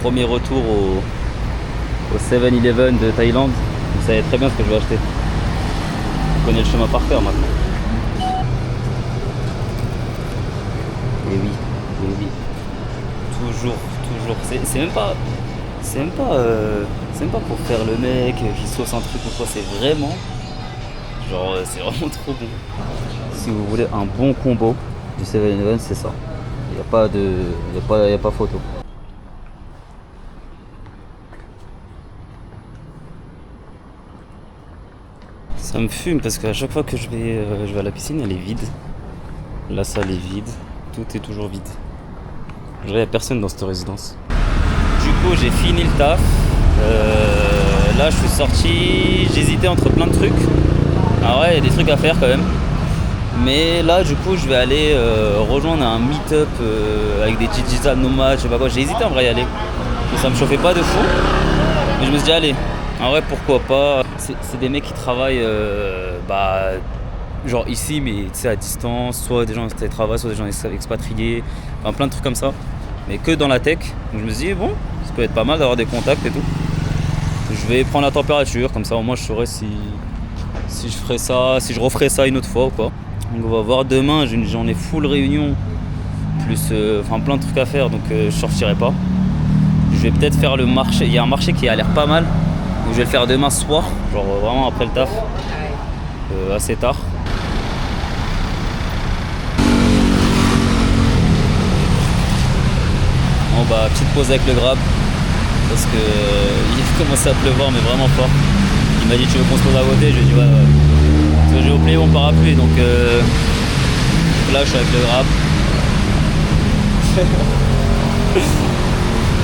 Premier retour au 7-Eleven de Thaïlande. Vous savez très bien ce que je vais acheter. Je connais le chemin par cœur maintenant. Et oui, et oui. Toujours. C'est même pas. C'est même pas pour faire le mec qui sauce un truc ou quoi, c'est vraiment. Genre, c'est vraiment trop bon. Si vous voulez un bon combo du 7-Eleven, c'est ça. Il n'y a pas de. Y a pas photo. Ça me fume parce qu'à chaque fois que je vais à la piscine, elle est vide. La salle est vide. Tout est toujours vide. Je dirais, il n'y a personne dans cette résidence. Du coup, j'ai fini le taf. Là, je suis sorti. J'hésitais entre plein de trucs. Ah ouais, il y a des trucs à faire quand même. Mais là, du coup, je vais aller rejoindre un meet-up avec des digital nomades, je sais pas quoi. J'ai hésité en vrai à y aller. Mais ça me chauffait pas de fou. Mais je me suis dit, allez, en vrai, pourquoi pas. C'est des mecs qui travaillent genre ici, mais tu sais, à distance. Soit des gens en télétravail, soit des gens expatriés. Enfin, plein de trucs comme ça. Mais que dans la tech. Donc je me suis dit, bon, ça peut être pas mal d'avoir des contacts et tout. Je vais prendre la température, comme ça au moins je saurai si je ferai ça, si je referai ça une autre fois ou quoi. Donc on va voir demain, j'en ai full réunion, plus plein de trucs à faire, donc je sortirai pas. Je vais peut-être faire le marché, il y a un marché qui a l'air pas mal, donc je vais le faire demain soir, genre vraiment après le taf, assez tard. Bon bah petite pause avec le Grab, parce que il commence à pleuvoir mais vraiment fort. Il m'a dit tu veux qu'on se pose à côté, je lui ai dit ouais. Parce que j'ai oublié mon parapluie, donc là je suis avec le Grab.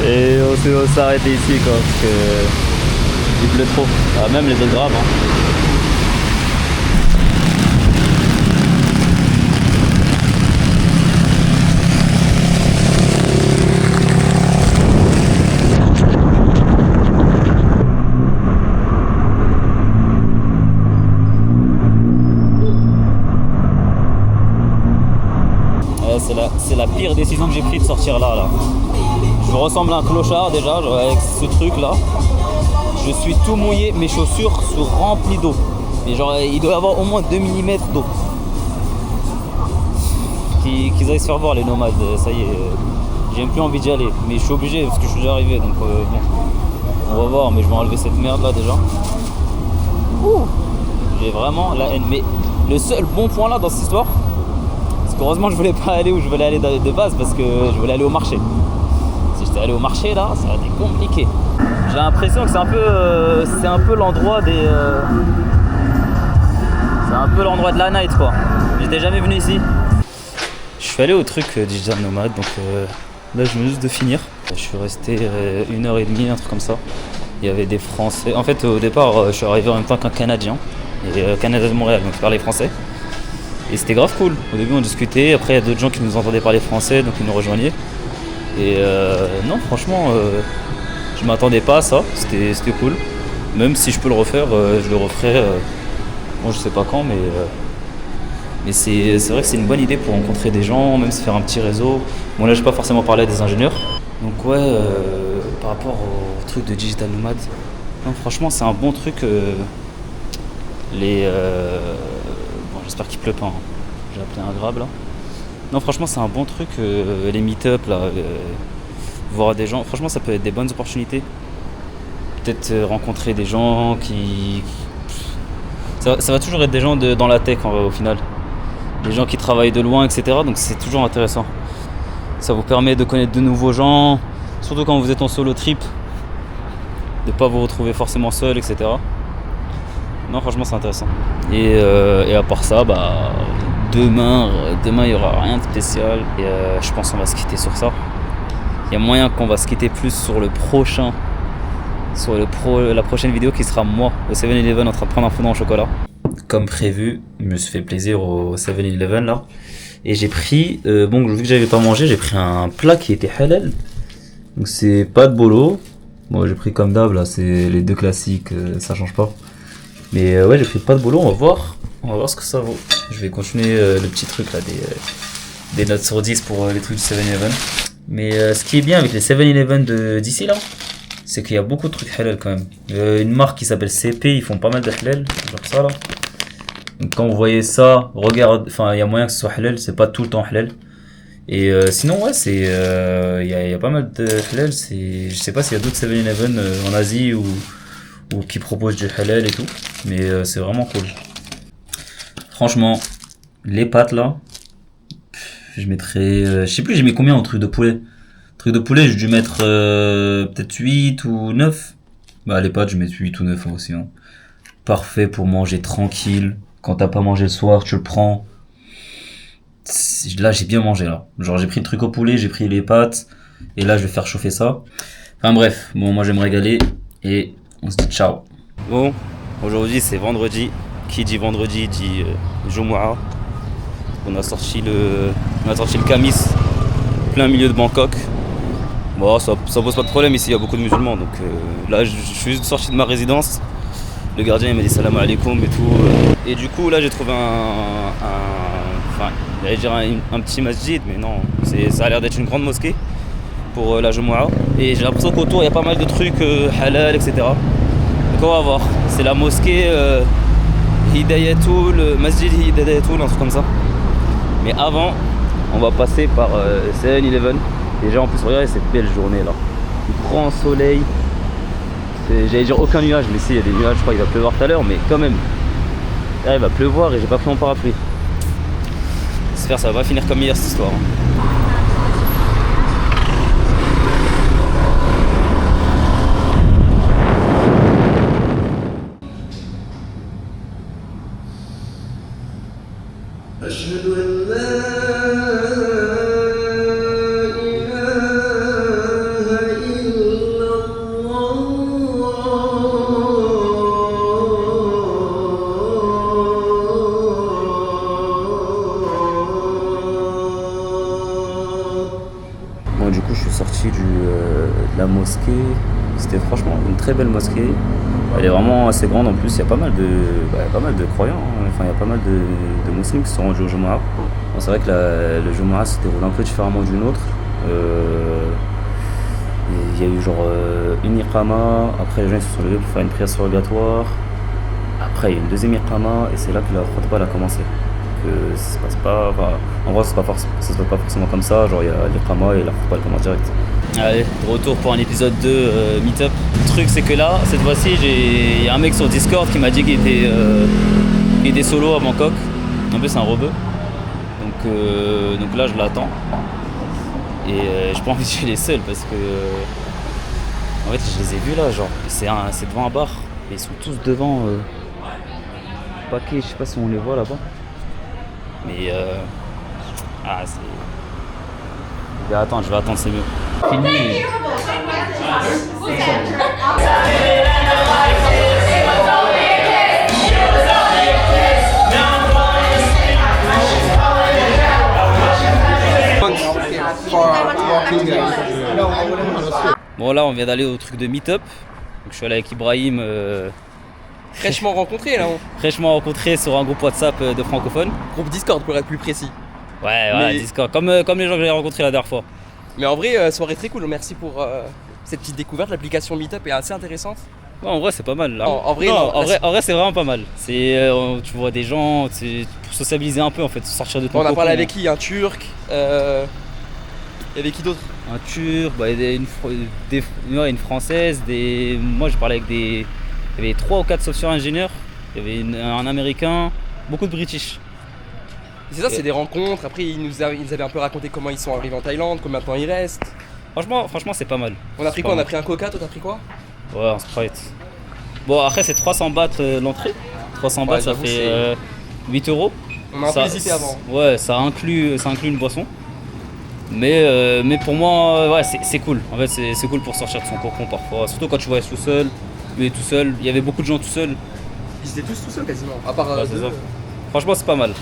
Et on s'est arrêté ici quoi, parce que il pleut trop. Ah, même les autres Grabs hein. C'est la pire décision que j'ai prise de sortir là. Je ressemble à un clochard déjà avec ce truc là. Je suis tout mouillé, mes chaussures sont remplies d'eau. Et genre il doit y avoir au moins 2 mm d'eau. Qu'ils aillent se faire voir les nomades, ça y est. J'ai même plus envie d'y aller. Mais je suis obligé parce que je suis déjà arrivé donc bon. On va voir, mais je vais enlever cette merde là déjà. Ouh, j'ai vraiment la haine. Mais le seul bon point là dans cette histoire, heureusement je voulais pas aller où je voulais aller de base parce que je voulais aller au marché. Si j'étais allé au marché là, ça aurait été compliqué. J'ai l'impression que c'est un peu l'endroit des... c'est un peu l'endroit de la night quoi. J'étais jamais venu ici. Je suis allé au truc Digital Nomad, donc là je viens juste de finir. Je suis resté 1h30, un truc comme ça. Il y avait des Français. En fait au départ je suis arrivé en même temps qu'un Canadien. Et Canada de Montréal, donc je parlais français. Et c'était grave cool. Au début on discutait, après il y a d'autres gens qui nous entendaient parler français, donc ils nous rejoignaient. Et non franchement je m'attendais pas à ça, c'était cool. Même si je peux le refaire, je le referai, bon je sais pas quand, mais c'est vrai que c'est une bonne idée pour rencontrer des gens, même se faire un petit réseau. Bon là j'ai pas forcément parlé à des ingénieurs. Donc ouais, par rapport au truc de Digital Nomad, non franchement c'est un bon truc. J'espère qu'il pleut pas, hein. J'ai appelé un Grab là. Non franchement c'est un bon truc, les meet-up là, voir des gens, franchement ça peut être des bonnes opportunités. Peut-être rencontrer des gens ça va toujours être des gens dans la tech au final. Des gens qui travaillent de loin etc. Donc c'est toujours intéressant. Ça vous permet de connaître de nouveaux gens, surtout quand vous êtes en solo trip, de pas vous retrouver forcément seul etc. Non franchement c'est intéressant. Et à part ça, demain il n'y aura rien de spécial. Et je pense qu'on va se quitter sur ça. Il y a moyen qu'on va se quitter plus sur le prochain. Sur la prochaine vidéo qui sera moi au 7-Eleven en train de prendre un fondant au chocolat. Comme prévu, je me suis fait plaisir au 7-Eleven là. Et j'ai pris, vu que j'avais pas mangé, j'ai pris un plat qui était halal. Donc c'est pas de bolo. Bon j'ai pris comme d'hab là, c'est les deux classiques, ça change pas. Mais ouais, j'ai pris pas de bolo, on va voir ce que ça vaut. Je vais continuer le petit truc là, des notes sur 10 pour les trucs du 7-Eleven. Mais ce qui est bien avec les 7-Eleven d'ici là, c'est qu'il y a beaucoup de trucs halal quand même. Une marque qui s'appelle CP, ils font pas mal de halal, genre ça là. Donc quand vous voyez ça, regarde, enfin il y a moyen que ce soit halal, c'est pas tout le temps halal. Et sinon ouais, c'est il y a pas mal de halal, je sais pas s'il y a d'autres 7-Eleven en Asie ou qui proposent du halal et tout, mais c'est vraiment cool. Franchement, les pâtes là, je mettrais je sais plus j'ai mis combien en truc de poulet. Truc de poulet, j'ai dû mettre peut-être 8 ou 9. Bah les pâtes, je mets 8 ou 9 aussi hein. Parfait pour manger tranquille. Quand t'as pas mangé le soir, tu le prends. Là, j'ai bien mangé là. Genre j'ai pris le truc au poulet, j'ai pris les pâtes et là je vais faire chauffer ça. Enfin bref, bon moi je vais me régaler et on se dit ciao. Bon, aujourd'hui c'est vendredi. Qui dit vendredi dit Jumu'ah. On a sorti le Kamis plein milieu de Bangkok. Bon, ça pose pas de problème ici, il y a beaucoup de musulmans. Donc là, je suis juste sorti de ma résidence. Le gardien il m'a dit salam alaikum et tout. Et du coup, là, j'ai trouvé j'allais dire un petit masjid, mais non, ça a l'air d'être une grande mosquée pour la Jumu'ah. Et j'ai l'impression qu'autour, il y a pas mal de trucs halal, etc. Donc on va voir. C'est la mosquée Hidayatul, Masjid Hidayatul, un truc comme ça. Mais avant, on va passer par 7-Eleven. Déjà en plus regardez cette belle journée là. Grand soleil. J'allais dire aucun nuage, mais si il y a des nuages, je crois qu'il va pleuvoir tout à l'heure, mais quand même. Là il va pleuvoir et j'ai pas pris mon parapluie. J'espère que ça va pas finir comme hier cette histoire. Bon, du coup, je suis sorti de la mosquée. C'était franchement une très belle mosquée. Elle est vraiment assez grande en plus. Il y a pas mal de croyants. Hein. Enfin, il y a pas mal de musulmans qui sont rendus au Jumu'ah. Bon, c'est vrai que le Jumu'ah se déroule un peu différemment d'une autre. Il y a eu genre une iqama. Après, les gens ils se sont levés pour faire une prière surrogatoire. Après, il y a eu une deuxième iqama et c'est là que la khutbah a commencé. Ça se passe pas, en vrai ça se passe pas forcément comme ça, genre il y a l'iqama et la khutbah commence direct. Allez, de retour pour un épisode 2 Meetup. Le truc c'est que là, cette fois-ci, il y a un mec sur Discord qui m'a dit qu'il était solo à Bangkok. En plus c'est un rebeu. Donc là je l'attends. Et j'ai pas envie de les seuls parce que en fait je les ai vus là, genre c'est devant un bar. Et ils sont tous devant paquet, je sais pas si on les voit là-bas. Mais c'est... Je vais attendre, c'est mieux. Fini. Bon là on vient d'aller au truc de Meetup. Donc je suis allé avec Ibrahim. Fraîchement rencontré là. Fraîchement rencontré sur un groupe WhatsApp de francophones. Groupe Discord pour être plus précis. Ouais, voilà, Discord. Comme les gens que j'ai rencontrés la dernière fois. Mais en vrai, soirée très cool. Merci pour cette petite découverte. L'application Meetup est assez intéressante. Ouais, en vrai, c'est pas mal. Là. En vrai, c'est vraiment pas mal. Tu vois des gens, pour sociabiliser un peu en fait, sortir de ton On a cocon. parlé avec qui? Un Turc. Il y avait qui d'autre? Un Turc, une Française. Moi, j'ai parlé avec il y avait 3 ou 4 software ingénieurs. Il y avait un Américain, beaucoup de British. C'est ça, c'est des rencontres. Après, ils avaient un peu raconté comment ils sont arrivés en Thaïlande, combien de temps ils restent. Franchement, c'est pas mal. On a pris quoi? On a pris un Coca, toi t'as pris quoi? Ouais, un Sprite. Bon, après, c'est 300 bahts l'entrée. 300 bahts, ça fait 8 €. On a un peu hésité avant. Ouais, ça inclut une boisson. Mais pour moi, ouais, c'est cool. En fait, c'est cool pour sortir de son cocon parfois. Surtout quand tu voyages tout seul. Mais tout seul, il y avait beaucoup de gens tout seuls. Ils étaient tous tout seuls quasiment. À part ouais, deux. Franchement, c'est pas mal.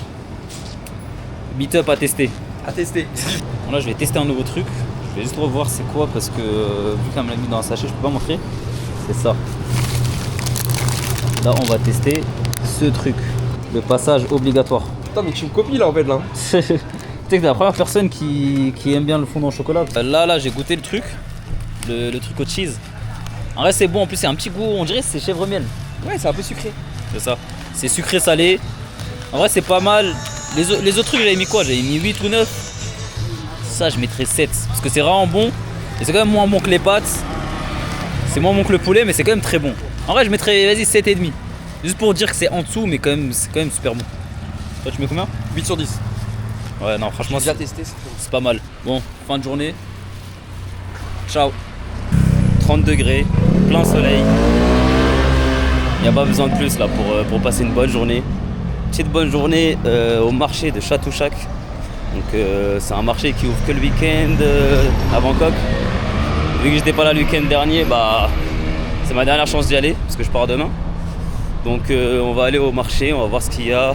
Meetup à tester. À tester. Bon, là, je vais tester un nouveau truc. Je vais juste revoir c'est quoi parce que vu qu'elle me l'a mis dans un sachet, je peux pas montrer. C'est ça. Là, on va tester ce truc. Le passage obligatoire. Putain, mais tu me copies là en fait là. Tu sais que t'es la première personne qui aime bien le fondant au chocolat. Là, j'ai goûté le truc. Le truc au cheese. En vrai, c'est bon. En plus, c'est un petit goût. On dirait que c'est chèvre miel. Ouais, c'est un peu sucré. C'est ça. C'est sucré salé. En vrai, c'est pas mal. Les autres trucs, j'avais mis quoi? J'avais mis 8 ou 9. Ça, je mettrais 7. Parce que c'est vraiment bon. Et c'est quand même moins bon que les pâtes. C'est moins bon que le poulet, mais c'est quand même très bon. En vrai, je mettrais, vas-y, 7,5. Juste pour dire que c'est en dessous, mais c'est quand même super bon. Toi, tu mets combien? 8 sur 10. Ouais, non, franchement, J'ai déjà testé, c'est pas mal. Bon, fin de journée. Ciao. 30 degrés, plein soleil. Il n'y a pas besoin de plus là pour passer une bonne journée. Petite bonne journée au marché de Chatouchak. Donc c'est un marché qui ouvre que le week-end à Bangkok. Vu que j'étais pas là le week-end dernier, bah c'est ma dernière chance d'y aller parce que je pars demain. Donc on va aller au marché, on va voir ce qu'il y a.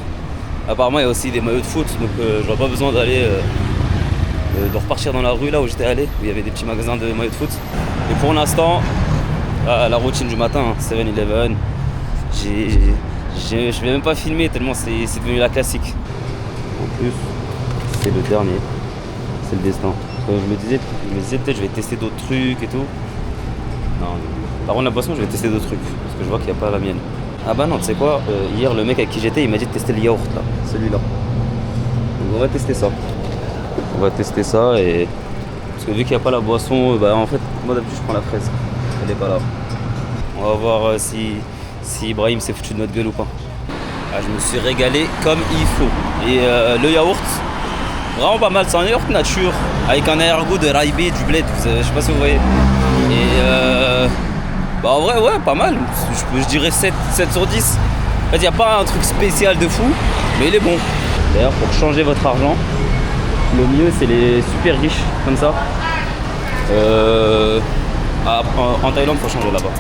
Apparemment il y a aussi des maillots de foot, donc j'aurai pas besoin d'aller de repartir dans la rue là où j'étais allé, où il y avait des petits magasins de maillots de foot. Et pour l'instant, la routine du matin, 7-Eleven, je vais même pas filmer tellement c'est devenu la classique. En plus, c'est le dernier, c'est le destin. Je me disais peut-être je vais tester d'autres trucs et tout. Non, par contre la boisson je vais tester d'autres trucs, parce que je vois qu'il n'y a pas la mienne. Ah bah non, tu sais quoi, hier le mec avec qui j'étais il m'a dit de tester le yaourt là, celui-là. Donc on va tester ça. On va tester ça et... Parce que vu qu'il n'y a pas la boisson, bah en fait moi d'habitude je prends la fraise. Elle est pas là. On va voir si Ibrahim s'est foutu de notre gueule ou pas. Ah, je me suis régalé comme il faut. Et le yaourt, vraiment pas mal, c'est un yaourt nature avec un arrière-goût de raibé, du bled, je sais pas si vous voyez. Et bah en vrai ouais pas mal, je dirais 7 sur 10. En fait il n'y a pas un truc spécial de fou, mais il est bon. D'ailleurs pour changer votre argent, le mieux c'est les super riches comme ça. En Thaïlande faut changer là-bas.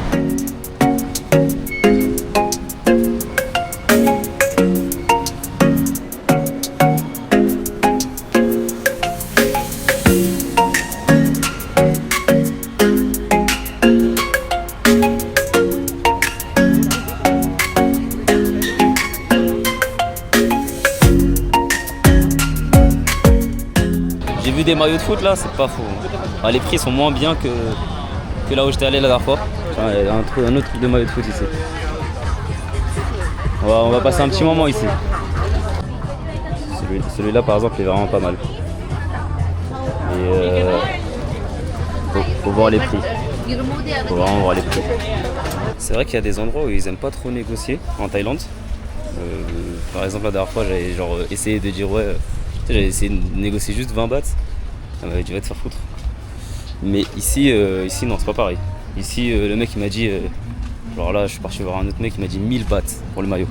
J'ai vu des maillots de foot là, c'est pas fou. Ah, les prix sont moins bien que là où j'étais allé la dernière fois. Il y a un autre truc de maillot de foot ici. On va passer un petit moment ici. Celui-là par exemple il est vraiment pas mal. Et faut voir les prix. Faut vraiment voir les prix. C'est vrai qu'il y a des endroits où ils aiment pas trop négocier en Thaïlande. Par exemple la dernière fois j'avais genre essayé de dire ouais. J'avais essayé de négocier juste 20 bahts. Elle m'avait dit va te faire foutre. Mais ici non, c'est pas pareil. Ici le mec il m'a dit genre là je suis parti voir un autre mec qui m'a dit 1000 bahts pour le maillot.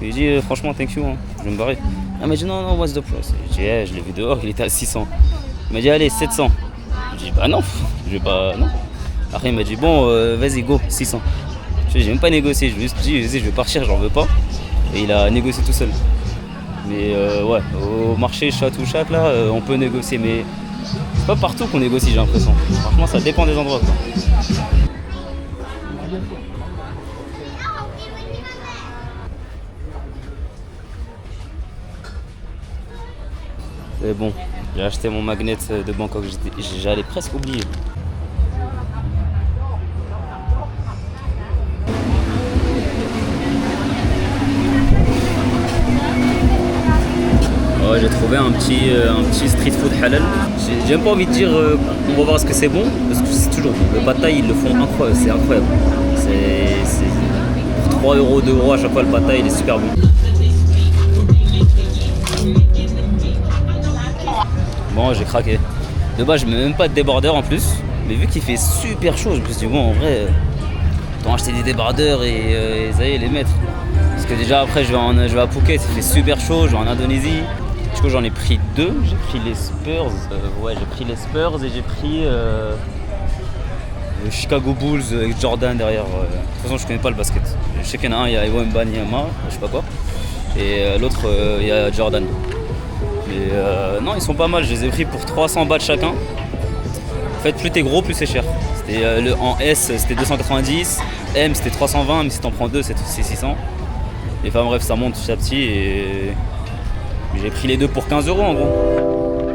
Et j'ai dit franchement thank you hein, je vais me barrer. Elle m'a dit non what's the price. J'ai dit je l'ai vu dehors, il était à 600. Il m'a dit allez 700. J'ai dit bah non, je vais pas non. Après il m'a dit bon vas-y go 600. J'ai même pas négocié, je lui ai juste dit vas-y je vais partir, j'en veux pas. Et il a négocié tout seul. Mais ouais, au marché Chatouchak là, on peut négocier, mais c'est pas partout qu'on négocie, j'ai l'impression. Franchement, ça dépend des endroits, quoi. Mais bon, j'ai acheté mon magnet de Bangkok, j'allais presque oublier. Ouais, j'ai trouvé un petit street food halal. J'ai même pas envie de dire on va voir ce que c'est bon, parce que c'est toujours bon. Le pad thai ils le font incroyable, c'est incroyable. C'est pour 3 €, 2 € à chaque fois le pad thai il est super bon. Bon j'ai craqué. De base je mets même pas de débardeur en plus, mais vu qu'il fait super chaud, je me suis dit bon en vrai, autant acheter des débardeurs et ça y est les mettre. Parce que déjà après je vais à Phuket, il fait super chaud, je vais en Indonésie. Du coup j'en ai pris 2, j'ai pris les Spurs, j'ai pris les Spurs et j'ai pris le Chicago Bulls avec Jordan derrière. De toute façon je connais pas le basket. Je sais qu'il y en a un, il y a Wembanyama, je sais pas quoi, et l'autre il y a Jordan. Mais non ils sont pas mal, je les ai pris pour 300 bahts chacun. En fait plus t'es gros plus c'est cher. C'était en S c'était 290, M c'était 320, mais si t'en prends 2 c'est 600. Et enfin bref ça monte petit à petit et j'ai pris les deux pour 15 € en gros.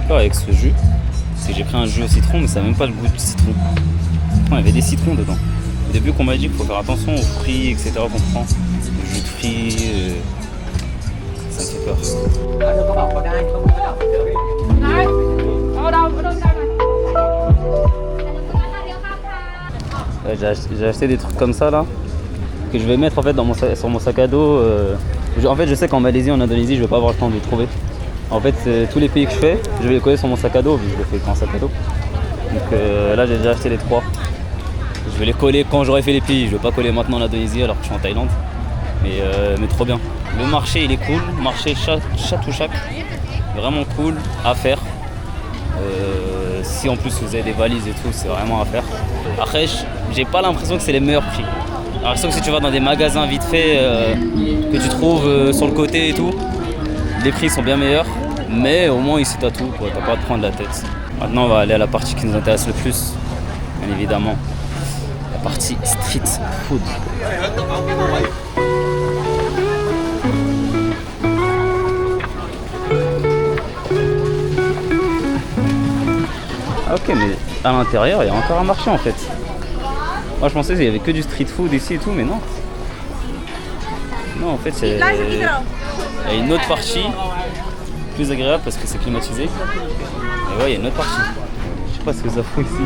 fait peur avec ce jus, c'est que j'ai pris un jus au citron, mais ça n'a même pas le goût du citron. Pourtant, il y avait des citrons dedans. Au début, qu'on m'a dit qu'il faut faire attention aux fruits, etc. qu'on prend, le jus de fruits, ça me fait peur. Ouais, j'ai acheté des trucs comme ça là, que je vais mettre en fait sur mon sac à dos. En fait, je sais qu'en Malaisie, en Indonésie, je vais pas avoir le temps de les trouver. En fait, tous les pays que je fais, je vais les coller sur mon sac à dos, vu que je le fais qu'en sac à dos. Donc là, j'ai déjà acheté les 3. Je vais les coller quand j'aurai fait les pays. Je vais pas coller maintenant en Indonésie alors que je suis en Thaïlande. Mais trop bien. Le marché, il est cool. Marché Chatuchak, vraiment cool à faire. Si en plus vous avez des valises et tout, c'est vraiment à faire. Après, j'ai pas l'impression que c'est les meilleurs prix. J'ai l'impression que si tu vas dans des magasins vite fait que tu trouves sur le côté et tout, les prix sont bien meilleurs. Mais au moins ici t'as tout, quoi. T'as pas à te prendre la tête. Maintenant on va aller à la partie qui nous intéresse le plus, bien évidemment. La partie street food. Ok, mais à l'intérieur, il y a encore un marché en fait. Moi je pensais qu'il y avait que du street food ici et tout, mais non. Non, en fait, il y a une autre partie plus agréable parce que c'est climatisé. Et ouais, il y a une autre partie. Je sais pas ce que ça fout ici.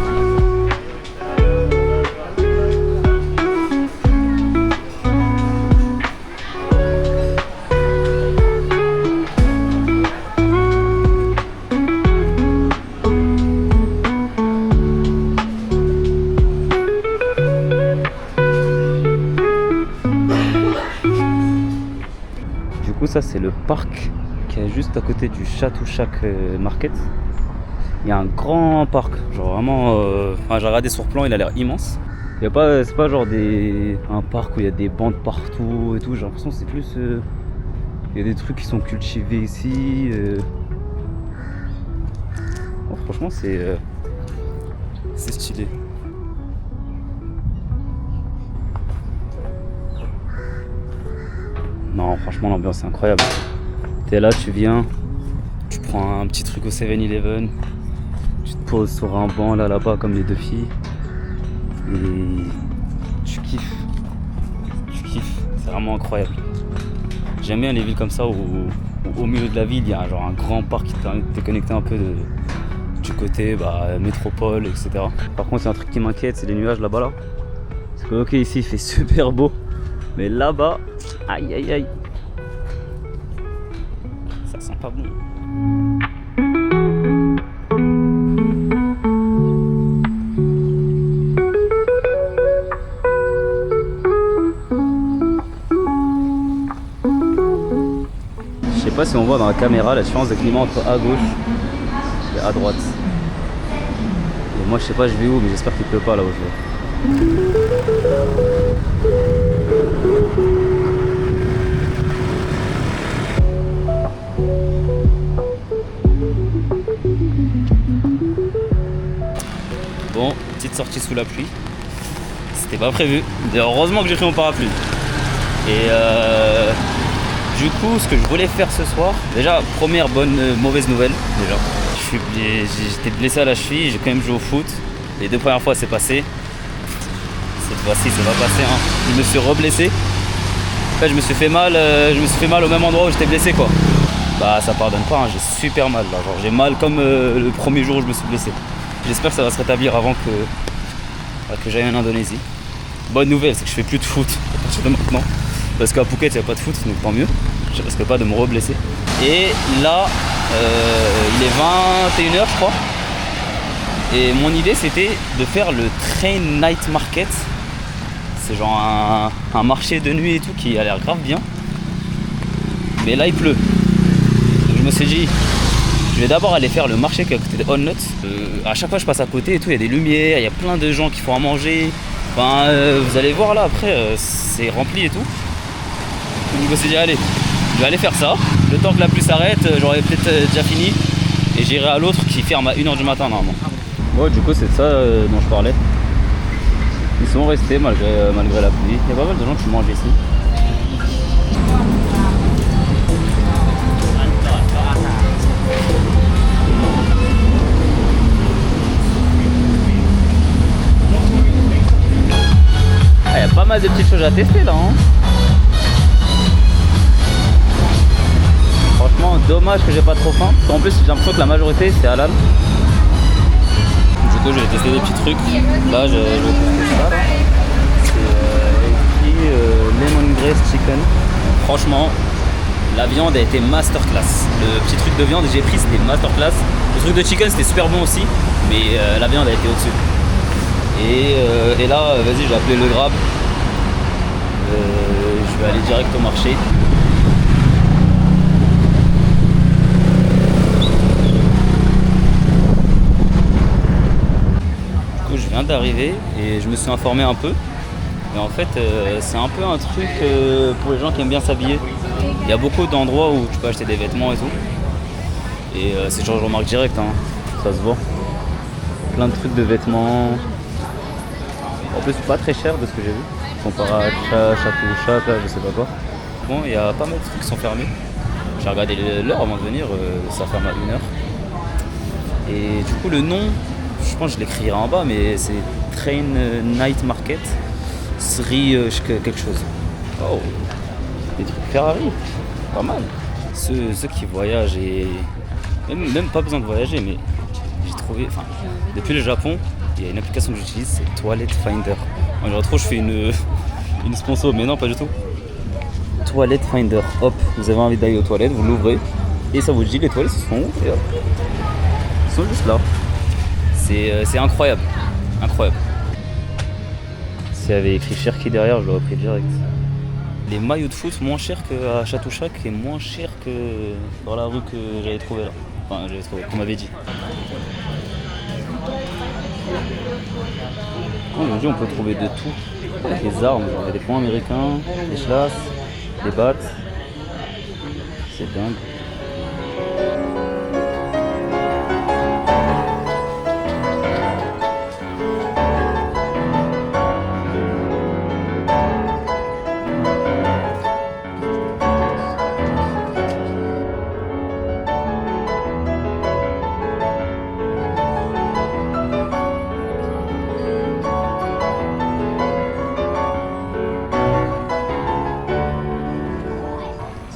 Ça c'est le parc qui est juste à côté du Chatuchak Market. Il y a un grand parc, genre vraiment. J'ai regardé sur plan, il a l'air immense. C'est pas genre un parc où il y a des bandes partout et tout. J'ai l'impression que c'est plus. Il y a des trucs qui sont cultivés ici. Bon, franchement, c'est stylé. Non, franchement, l'ambiance est incroyable. T'es là, tu viens, tu prends un petit truc au 7-Eleven, tu te poses sur un banc là-bas comme les deux filles et tu kiffes. C'est vraiment incroyable. J'aime bien les villes comme ça où au milieu de la ville il y a genre un grand parc qui t'est connecté un peu du côté métropole, etc. Par contre, c'est un truc qui m'inquiète, c'est les nuages là-bas là. Parce que ok, ici il fait super beau, mais là-bas, aïe aïe aïe, ça sent pas bon. Je sais pas si on voit dans la caméra la différence de climat entre à gauche et à droite. Et moi je sais pas je vais où, mais j'espère qu'il pleut pas là où je vais. Bon, petite sortie sous la pluie. C'était pas prévu. Heureusement que j'ai pris mon parapluie. Et du coup, ce que je voulais faire ce soir, déjà, première mauvaise nouvelle, déjà. J'étais blessé à la cheville, j'ai quand même joué au foot. Les 2 premières fois, c'est passé. Cette fois-ci, ça va passer. Hein. Je me suis reblessé. En fait, je me suis fait mal au même endroit où j'étais blessé, quoi. Bah, ça pardonne pas. Hein. J'ai super mal là. Genre, j'ai mal comme le premier jour où je me suis blessé. J'espère que ça va se rétablir avant que j'aille en Indonésie. Bonne nouvelle, c'est que je fais plus de foot à partir de maintenant. Parce qu'à Phuket, il n'y a pas de foot, donc tant mieux. Je risque pas de me reblesser. Et là, il est 21h, je crois. Et mon idée, c'était de faire le Train Night Market. C'est genre un marché de nuit et tout qui a l'air grave bien. Mais là, il pleut. Donc je me suis dit, je vais d'abord aller faire le marché qui est à côté de On Nuts. À chaque fois je passe à côté et tout, il y a des lumières, il y a plein de gens qui font à manger. Enfin, vous allez voir là après, c'est rempli et tout. Donc je me suis dit, allez, je vais aller faire ça. Le temps que la pluie s'arrête, j'aurai peut-être déjà fini. Et j'irai à l'autre qui ferme à 1h du matin normalement. Ouais, du coup c'est de ça dont je parlais. Ils sont restés malgré la pluie. Il y a pas mal de gens qui mangent ici. mal de petites choses à tester là. Hein. Franchement, dommage que j'ai pas trop faim. Parce qu'en plus, j'ai l'impression que la majorité c'est halal. Du coup, je vais tester des petits trucs. Là, je vais tester ça. Là. C'est écrit lemongrass chicken. Franchement, la viande a été masterclass. Le petit truc de viande que j'ai pris, c'était masterclass. Le truc de chicken, c'était super bon aussi. Mais la viande a été au-dessus. Et là, vas-y, j'ai appelé le Grab. Je vais aller direct au marché. Du coup, je viens d'arriver et je me suis informé un peu. Mais en fait, c'est un peu un truc pour les gens qui aiment bien s'habiller. Il y a beaucoup d'endroits où tu peux acheter des vêtements et tout. Et c'est genre, je remarque direct, hein, ça se voit. Plein de trucs de vêtements. En plus, pas très cher de ce que j'ai vu. Comparé à Chatouchak, là, je sais pas quoi. Bon, il y a pas mal de trucs qui sont fermés. J'ai regardé l'heure avant de venir, ça ferme à 1h. Et du coup, le nom, je pense que je l'écrirai en bas, mais c'est Train Night Market. Sri quelque chose. Oh, des trucs Ferrari, pas mal. Ceux qui voyagent et même pas besoin de voyager, mais j'ai trouvé, enfin, depuis le Japon, il y a une application que j'utilise, c'est Toilet Finder. On dirait trop, je fais une sponsor, mais non, pas du tout. Toilet Finder, hop, vous avez envie d'aller aux toilettes, vous l'ouvrez et ça vous dit les toilettes sont où et hop, ils sont juste là. C'est incroyable, incroyable. S'il y avait écrit Cherki derrière, je l'aurais pris direct. Les maillots de foot moins chers qu'à Chatouchak et moins chers que dans la rue que j'avais trouvé là. Enfin, j'avais trouvé, qu'on m'avait dit. Aujourd'hui, on peut trouver de tout. Des armes, genre, il y a des poings américains, des chlasses, des battes. C'est dingue.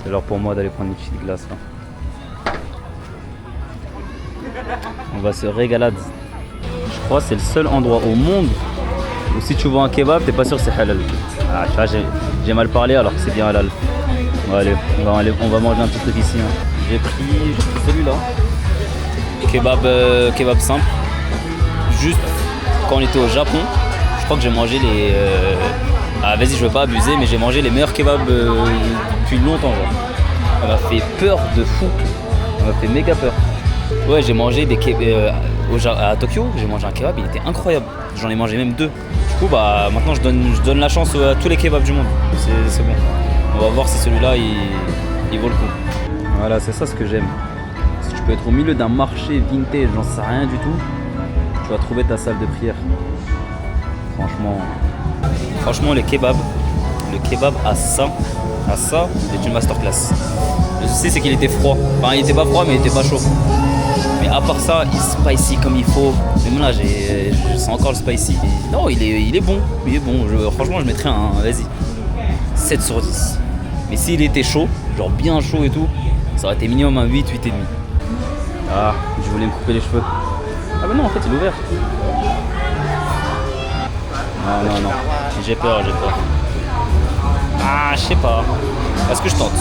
C'est l'heure pour moi d'aller prendre une petite glace là. On va se régaler. Je crois que c'est le seul endroit au monde où si tu vois un kebab, t'es pas sûr que c'est halal. Ah, tu vois, j'ai mal parlé alors que c'est bien halal. On va manger un petit truc ici. Hein. J'ai pris celui-là. Kebab simple. Juste quand on était au Japon, je crois que j'ai mangé les... Ah vas-y, je veux pas abuser, mais j'ai mangé les meilleurs kebabs depuis longtemps. Genre. Ça m'a fait peur de fou. Ça m'a fait méga peur. Ouais, j'ai mangé des kebabs à Tokyo, j'ai mangé un kebab, il était incroyable. J'en ai mangé même 2. Du coup, bah maintenant je donne la chance à tous les kebabs du monde. C'est bon. On va voir si celui-là il vaut le coup. Voilà, c'est ça ce que j'aime. Si tu peux être au milieu d'un marché vintage, j'en sais rien du tout, tu vas trouver ta salle de prière. Franchement, le kebab à ça c'est une masterclass. Le souci c'est qu'il était froid. Enfin, il était pas froid, mais il était pas chaud. Mais à part ça, il est spicy comme il faut. Même là, je sens encore le spicy. Non, il est bon. Il est bon. Franchement, je mettrais un, vas-y, 7 sur 10. Mais s'il était chaud, genre bien chaud et tout, ça aurait été minimum un 8, 8,5. Ah, je voulais me couper les cheveux. Ah bah non, en fait, il est ouvert. Non. J'ai peur. Ah, je sais pas. Est-ce que je tente?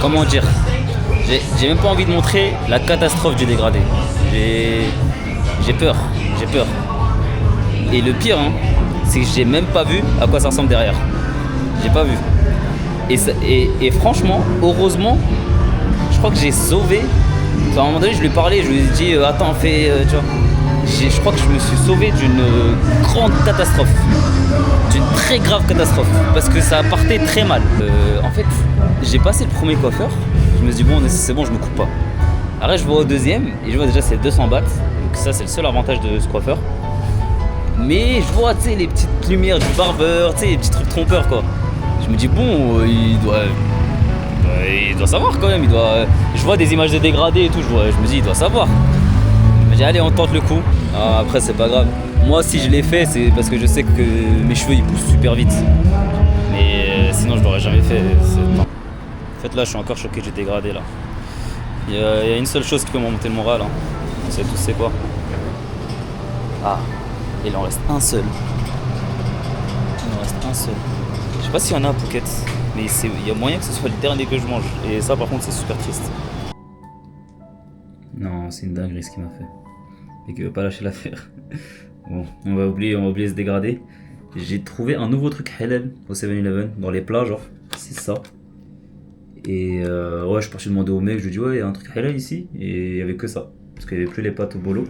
Comment dire? J'ai même pas envie de montrer la catastrophe du dégradé. J'ai peur. Et le pire, hein, c'est que j'ai même pas vu à quoi ça ressemble derrière. J'ai pas vu. Et franchement, heureusement, je crois que j'ai sauvé. À un moment donné, je lui ai parlé, je lui ai dit attends, fais, tu vois. Je crois que je me suis sauvé d'une grande catastrophe, d'une très grave catastrophe, parce que ça partait très mal. En fait, j'ai passé le premier coiffeur, je me suis dit bon, c'est bon, je me coupe pas. Après, je vois au deuxième et je vois déjà c'est 200 bahts, donc ça c'est le seul avantage de ce coiffeur. Mais je vois, tu sais, les petites lumières du barbeur, tu sais, les petits trucs trompeurs quoi. Je me dis bon, il Il doit savoir quand même, je vois des images de dégradés et tout, je me dis il doit savoir. Je me dis allez on tente le coup. Ah, après c'est pas grave. Moi si je l'ai fait c'est parce que je sais que mes cheveux ils poussent super vite. Mais sinon je l'aurais jamais fait. Non. En fait là je suis encore choqué, j'ai dégradé là. Il y a une seule chose qui peut me remonter le moral. Hein. On sait tous c'est quoi. Ah, il en reste un seul. Il en reste un seul. Je sais pas s'il y en a à Phuket, mais il y a moyen que ce soit le dernier que je mange. Et ça par contre c'est super triste. Non, c'est une dinguerie ce qu'il m'a fait. Et qu'il veut pas lâcher l'affaire. Bon, on va oublier ce dégradé. J'ai trouvé un nouveau truc halal au 7-Eleven, dans les plats genre. C'est ça. Et ouais, je suis parti demander au mec, je lui ai dit ouais, il y a un truc halal ici. Et il y avait que ça. Parce qu'il n'y avait plus les pâtes au bolo.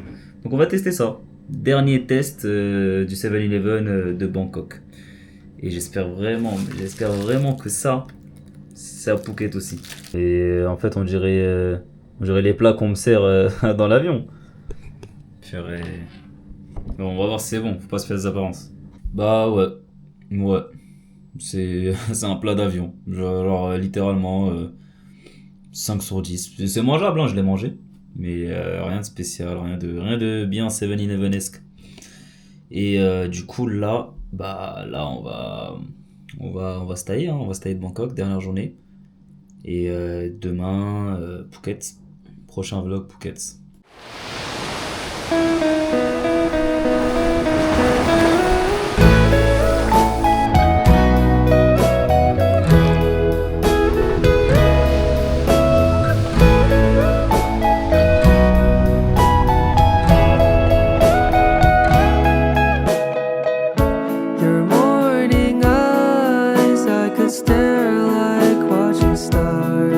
Donc on va tester ça. Dernier test du 7-Eleven de Bangkok. Et j'espère vraiment que ça, c'est à Phuket aussi. Et en fait, on dirait les plats qu'on me sert dans l'avion. Purée. Bon, on va voir si c'est bon, faut pas se faire des apparences. Bah ouais, c'est un plat d'avion. Genre littéralement 5 sur 10. C'est mangeable, hein, je l'ai mangé. Mais rien de spécial, rien de bien 7-Eleven-esque. Et du coup là, on va se tailler, hein, on va se tailler de Bangkok, dernière journée. Et demain, Phuket. Prochain vlog Phuket.